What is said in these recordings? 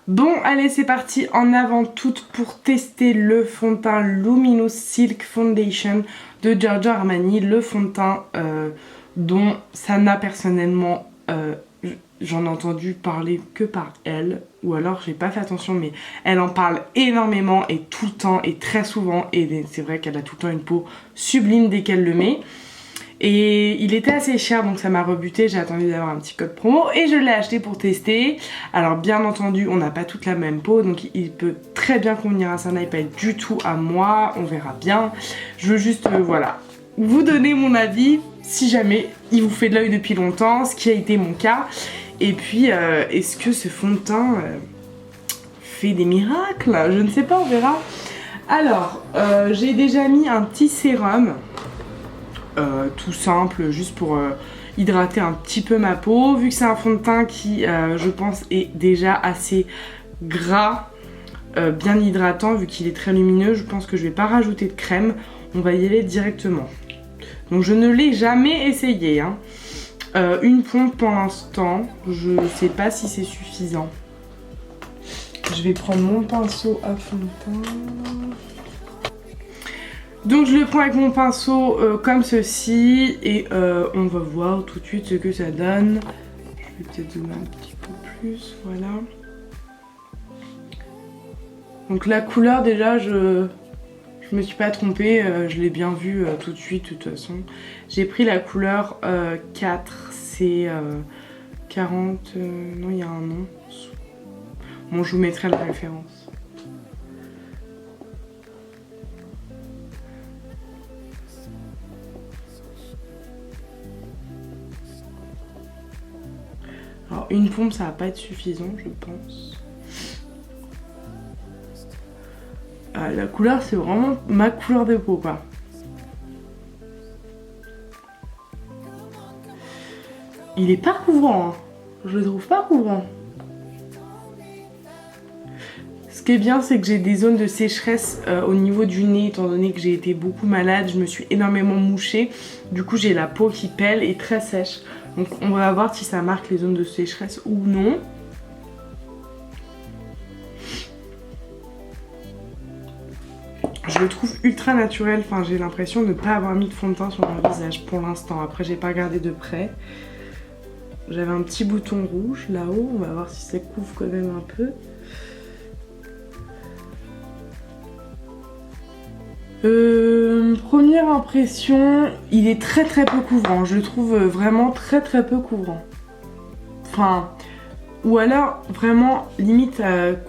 Bon, allez, c'est parti en avant toute pour tester le fond de teint Luminous Silk Foundation de Giorgio Armani. Le fond de teint dont Sana personnellement, j'en ai entendu parler que par elle. Ou alors j'ai pas fait attention, mais elle en parle énormément et tout le temps et très souvent. Et c'est vrai qu'elle a tout le temps une peau sublime dès qu'elle le met. Et il était assez cher, donc ça m'a rebuté. J'ai attendu d'avoir un petit code promo et je l'ai acheté pour tester. Alors bien entendu, on n'a pas toute la même peau, donc il peut très bien convenir à Sana et pas être du tout à moi. On verra bien. Je veux juste, voilà, vous donner mon avis si jamais il vous fait de l'œil depuis longtemps, ce qui a été mon cas. Et puis, est-ce que ce fond de teint fait des miracles? Je ne sais pas, on verra. Alors, j'ai déjà mis un petit sérum. Tout simple, juste pour hydrater un petit peu ma peau. Vu que c'est un fond de teint qui, je pense, est déjà assez gras, bien hydratant, vu qu'il est très lumineux, je pense que je vais pas rajouter de crème. On va y aller directement. Donc je ne l'ai jamais essayé, hein. Une pompe pour l'instant, je sais pas si c'est suffisant. Je vais prendre mon pinceau à fond de teint. Donc je le prends avec mon pinceau comme ceci et on va voir tout de suite ce que ça donne. Je vais peut-être zoomer un petit peu plus, voilà. Donc la couleur déjà, je me suis pas trompée, je l'ai bien vu tout de suite de toute façon. J'ai pris la couleur 4, c'est 40, non il y a un nom. Bon je vous mettrai la référence. Alors une pompe ça va pas être suffisant je pense. La couleur c'est vraiment ma couleur de peau quoi. Il est pas couvrant, hein. Je le trouve pas couvrant. Ce qui est bien c'est que j'ai des zones de sécheresse au niveau du nez étant donné que j'ai été beaucoup malade, je me suis énormément mouchée. Du coup j'ai la peau qui pèle et très sèche. Donc on va voir si ça marque les zones de sécheresse ou non. Je le trouve ultra naturel, enfin j'ai l'impression de ne pas avoir mis de fond de teint sur mon visage pour l'instant. Après j'ai pas regardé de près. J'avais un petit bouton rouge là-haut, on va voir si ça couvre quand même un peu. Première impression, il est très peu couvrant. Je le trouve vraiment très peu couvrant. Enfin, ou alors vraiment limite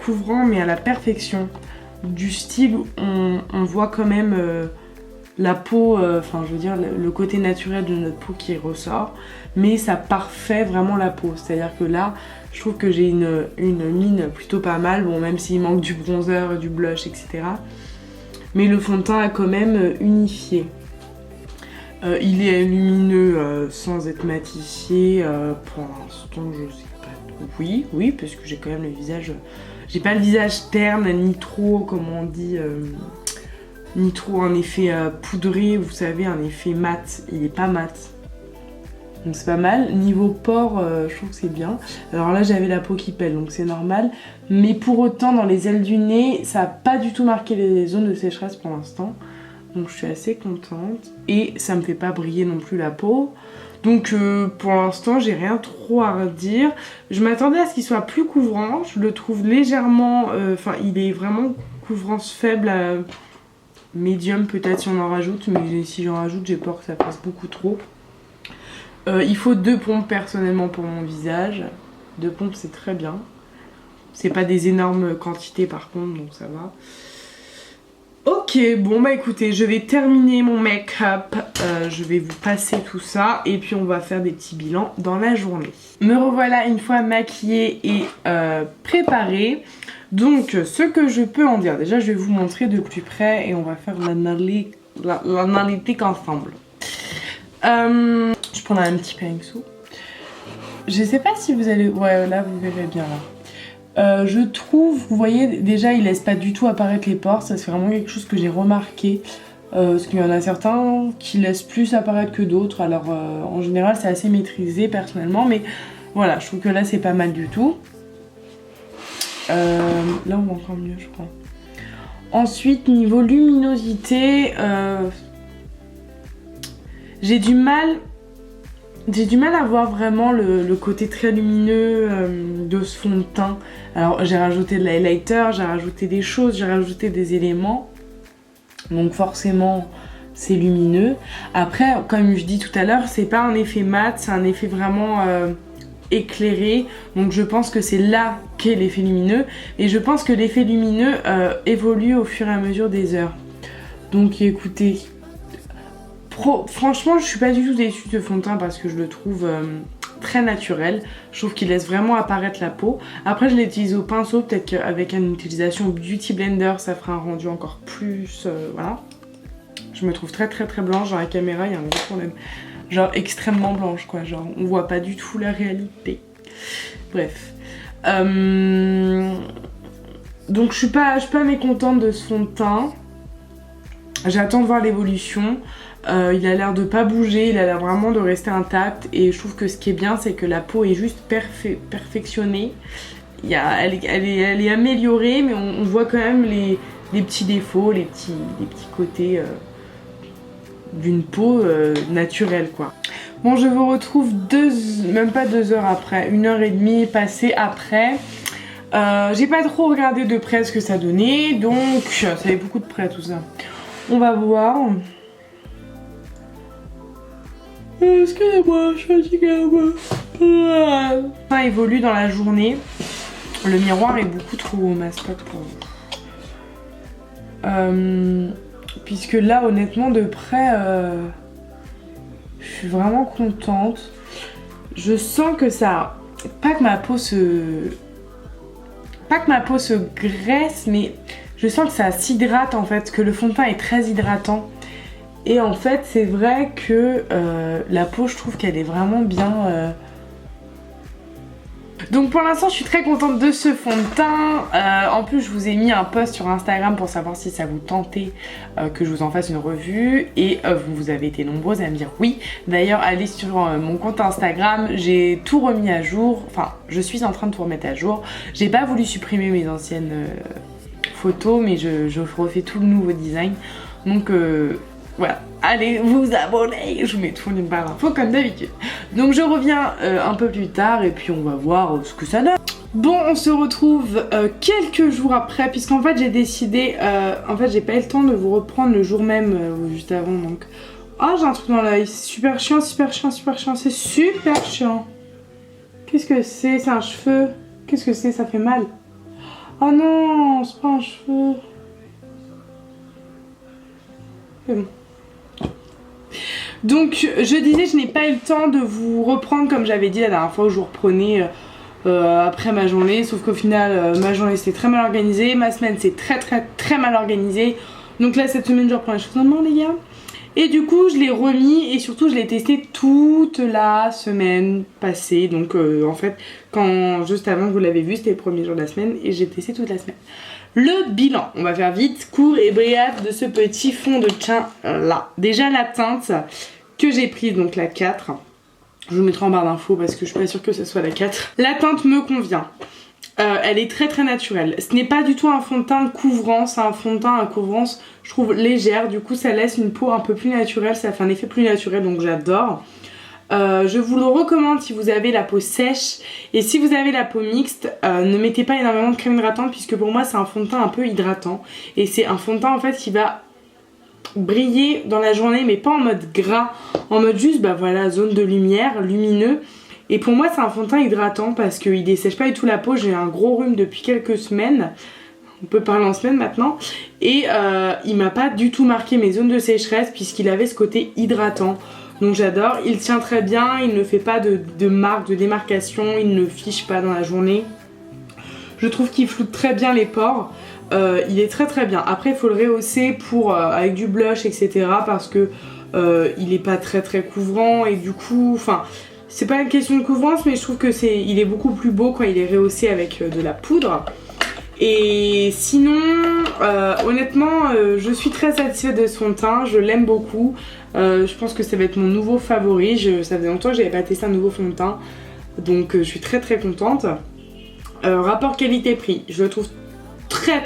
couvrant mais à la perfection. Du style où on voit quand même la peau, enfin je veux dire le côté naturel de notre peau qui ressort. Mais ça parfait vraiment la peau. C'est-à-dire que là, je trouve que j'ai une mine plutôt pas mal. Bon, même s'il manque du bronzer, du blush, etc. Mais le fond de teint a quand même unifié. Il est lumineux sans être matifié. Pour l'instant, je sais pas. Oui, parce que j'ai quand même le visage. J'ai pas le visage terne, ni trop, comment on dit, ni trop un effet poudré, vous savez, un effet mat. Il est pas mat. Donc c'est pas mal. Niveau pores, je trouve que c'est bien. Alors là, j'avais la peau qui pèle, donc c'est normal. Mais pour autant, dans les ailes du nez, ça n'a pas du tout marqué les zones de sécheresse pour l'instant. Donc je suis assez contente. Et ça me fait pas briller non plus la peau. Donc pour l'instant, j'ai rien trop à redire. Je m'attendais à ce qu'il soit plus couvrant. Je le trouve légèrement... Enfin, il est vraiment couvrance faible à médium peut-être si on en rajoute. Mais si j'en rajoute, j'ai peur que ça fasse beaucoup trop. Il faut 2 pompes personnellement pour mon visage. 2 pompes c'est très bien. C'est pas des énormes quantités par contre, donc ça va. Ok, bon bah écoutez, je vais terminer mon make-up. Je vais vous passer tout ça et puis on va faire des petits bilans dans la journée. Me revoilà une fois maquillée et préparée. Donc ce que je peux en dire, déjà je vais vous montrer de plus près et on va faire l'analytique ensemble. Je prends un petit pinceau. Je sais pas si vous allez... Ouais, là vous verrez bien là. Je trouve, vous voyez, déjà il laisse pas du tout apparaître les pores. Ça c'est vraiment quelque chose que j'ai remarqué. Parce qu'il y en a certains qui laissent plus apparaître que d'autres. Alors en général c'est assez maîtrisé personnellement. Mais voilà, je trouve que là c'est pas mal du tout. Là on voit encore mieux je crois. Ensuite niveau luminosité, j'ai du mal à voir vraiment le côté très lumineux de ce fond de teint. Alors j'ai rajouté de l'highlighter, j'ai rajouté des choses, j'ai rajouté des éléments. Donc forcément c'est lumineux. Après comme je dis tout à l'heure, c'est pas un effet mat, c'est un effet vraiment éclairé. Donc je pense que c'est là qu'est l'effet lumineux. Et je pense que l'effet lumineux évolue au fur et à mesure des heures. Donc écoutez... Franchement, je suis pas du tout déçue de fond de teint parce que je le trouve très naturel. Je trouve qu'il laisse vraiment apparaître la peau. Après, je l'utilise au pinceau. Peut-être qu'avec une utilisation Beauty Blender, ça fera un rendu encore plus... voilà. Je me trouve très blanche. Dans la caméra, il y a un gros problème. Genre extrêmement blanche, quoi. Genre, on voit pas du tout la réalité. Bref. Donc, je suis pas mécontente de ce fond de teint. J'attends de voir l'évolution. Il a l'air de pas bouger, il a l'air vraiment de rester intact et je trouve que ce qui est bien c'est que la peau est juste perfectionnée. Elle est améliorée mais on voit quand même les petits défauts, les petits côtés d'une peau naturelle quoi. Bon je vous retrouve même pas 2 heures après, 1h30 passée après. J'ai pas trop regardé de près ce que ça donnait donc ça avait beaucoup de près tout ça. On va voir. Excusez-moi, je suis fatiguée. Ça évolue dans la journée. Le miroir est beaucoup trop haut, ma spot pour vous. Puisque là, honnêtement, de près, je suis vraiment contente. Je sens que ça... Pas que ma peau se graisse, mais je sens que ça s'hydrate en fait, que le fond de teint est très hydratant. Et en fait, c'est vrai que la peau, je trouve qu'elle est vraiment bien... Donc pour l'instant, je suis très contente de ce fond de teint. En plus, je vous ai mis un post sur Instagram pour savoir si ça vous tentait que je vous en fasse une revue. Et vous avez été nombreuses à me dire oui. D'ailleurs, allez sur mon compte Instagram. J'ai tout remis à jour. Enfin, je suis en train de tout remettre à jour. J'ai pas voulu supprimer mes anciennes photos, mais je refais tout le nouveau design. Donc... voilà, allez vous abonner, je vous mets tout en barre d'infos comme d'habitude. Donc je reviens un peu plus tard et puis on va voir ce que ça donne. Bon, on se retrouve quelques jours après puisqu'en fait j'ai décidé, en fait j'ai pas eu le temps de vous reprendre le jour même juste avant donc... Oh j'ai un truc dans l'œil, c'est super chiant, c'est super chiant. Qu'est-ce que c'est? C'est un cheveu? Qu'est-ce que c'est? Ça fait mal. Oh non, c'est pas un cheveu. C'est bon. Donc je disais je n'ai pas eu le temps de vous reprendre comme j'avais dit la dernière fois où je vous reprenais après ma journée, sauf qu'au final ma journée c'était très mal organisée, ma semaine c'est très mal organisée. Donc là cette semaine je reprends les choses en main les gars. Et du coup je l'ai remis et surtout je l'ai testé toute la semaine passée. Donc en fait juste avant vous l'avez vu c'était le premier jour de la semaine et j'ai testé toute la semaine. Le bilan, on va faire vite, court et bref de ce petit fond de teint là. Déjà la teinte que j'ai prise, donc la 4. Je vous mettrai en barre d'infos parce que je suis pas sûre que ce soit la 4. La teinte me convient. Elle est très naturelle. Ce n'est pas du tout un fond de teint couvrant, c'est un fond de teint à couvrance, je trouve légère. Du coup ça laisse une peau un peu plus naturelle, ça fait un effet plus naturel donc j'adore. Je vous le recommande si vous avez la peau sèche et si vous avez la peau mixte, ne mettez pas énormément de crème hydratante puisque pour moi c'est un fond de teint un peu hydratant et c'est un fond de teint en fait qui va briller dans la journée mais pas en mode gras, en mode juste bah voilà zone de lumière, lumineux. Et pour moi c'est un fond de teint hydratant parce qu'il dessèche pas du tout la peau, j'ai un gros rhume depuis quelques semaines. On peut parler en semaine maintenant. Et il m'a pas du tout marqué mes zones de sécheresse puisqu'il avait ce côté hydratant. Donc j'adore, il tient très bien, il ne fait pas de marque, de démarcation, il ne fiche pas dans la journée. Je trouve qu'il floute très bien les pores, il est très bien. Après il faut le rehausser avec du blush etc. parce que il est pas très couvrant et du coup, enfin c'est pas une question de couvrance mais je trouve que il est beaucoup plus beau quand il est rehaussé avec de la poudre. Et sinon, honnêtement, je suis très satisfaite de son teint, je l'aime beaucoup. Je pense que ça va être mon nouveau favori. Ça faisait longtemps que j'avais pas testé un nouveau fond de teint, donc je suis très contente. Rapport qualité-prix, je le trouve très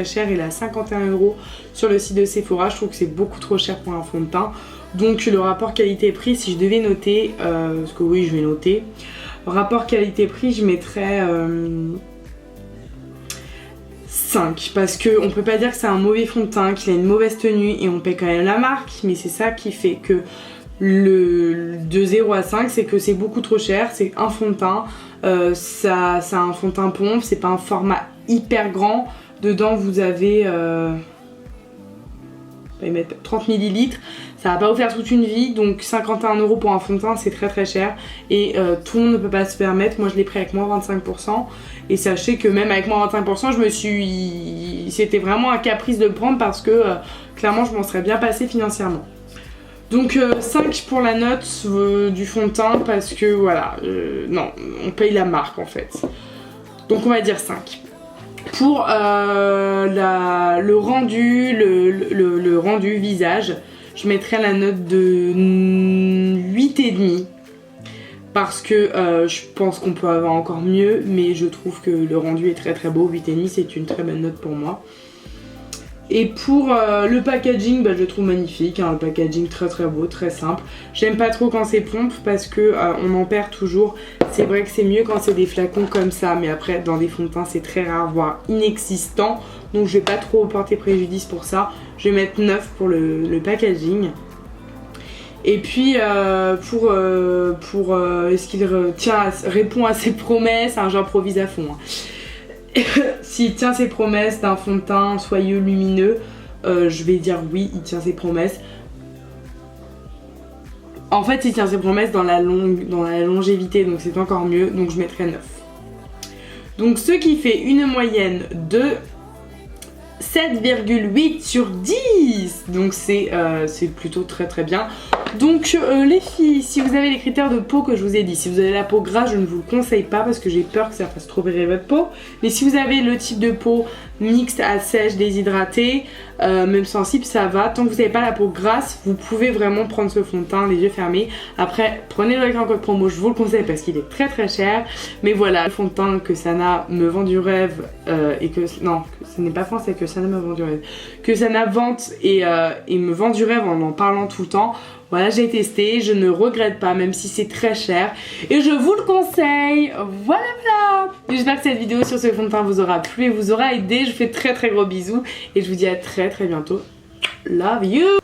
cher, il est à 51 € sur le site de Sephora, je trouve que c'est beaucoup trop cher pour un fond de teint. Donc le rapport qualité-prix, si je devais noter, parce que oui je vais noter, rapport qualité-prix je mettrais 5, parce qu'on peut pas dire que c'est un mauvais fond de teint, qu'il a une mauvaise tenue et on paie quand même la marque, mais c'est ça qui fait que de 0 à 5 c'est que c'est beaucoup trop cher, c'est un fond de teint, ça a un fond de teint pompe, c'est pas un format hyper grand, dedans vous avez 30 ml, ça va pas vous faire toute une vie, donc 51 € pour un fond de teint c'est très cher et tout le monde ne peut pas se permettre. Moi je l'ai pris avec moins 25% et sachez que même avec moins 25% c'était vraiment un caprice de le prendre parce que clairement je m'en serais bien passé financièrement. Donc 5 pour la note du fond de teint parce que voilà, non, on paye la marque en fait. Donc on va dire 5. Pour le rendu visage, je mettrais la note de 8,5 parce que je pense qu'on peut avoir encore mieux, mais je trouve que le rendu est très beau. 8,5 c'est une très bonne note pour moi. Et pour le packaging, je le trouve magnifique, hein, le packaging très beau, très simple. J'aime pas trop quand c'est pompe parce que on en perd toujours. C'est vrai que c'est mieux quand c'est des flacons comme ça, mais après dans des fonds de teint c'est très rare, voire inexistant. Donc je vais pas trop porter préjudice pour ça. Je vais mettre 9 pour le packaging. Et puis est-ce qu'il répond à ses promesses, hein, j'improvise à fond. Hein. S'il tient ses promesses d'un fond de teint soyeux, lumineux, je vais dire oui, il tient ses promesses. En fait, il tient ses promesses dans la longévité, donc c'est encore mieux, donc je mettrai 9. Donc ce qui fait une moyenne de 7,8 sur 10. Donc c'est plutôt très bien. Donc les filles, si vous avez les critères de peau que je vous ai dit, si vous avez la peau grasse, je ne vous le conseille pas parce que j'ai peur que ça fasse trop virer votre peau. Mais si vous avez le type de peau mixte à sèche, déshydratée, même sensible, ça va. Tant que vous n'avez pas la peau grasse, vous pouvez vraiment prendre ce fond de teint les yeux fermés. Après, prenez-le avec un code promo, je vous le conseille parce qu'il est très cher. Mais voilà, le fond de teint que Sana me vend du rêve et que... Non, ce n'est pas français, que Sana me vend du rêve. Que Sana vante et me vend du rêve en parlant tout le temps. Voilà, j'ai testé, je ne regrette pas même si c'est très cher et je vous le conseille. Voilà. J'espère que cette vidéo sur ce fond de teint vous aura plu et vous aura aidé. Je vous fais très gros bisous et je vous dis à très bientôt. Love you.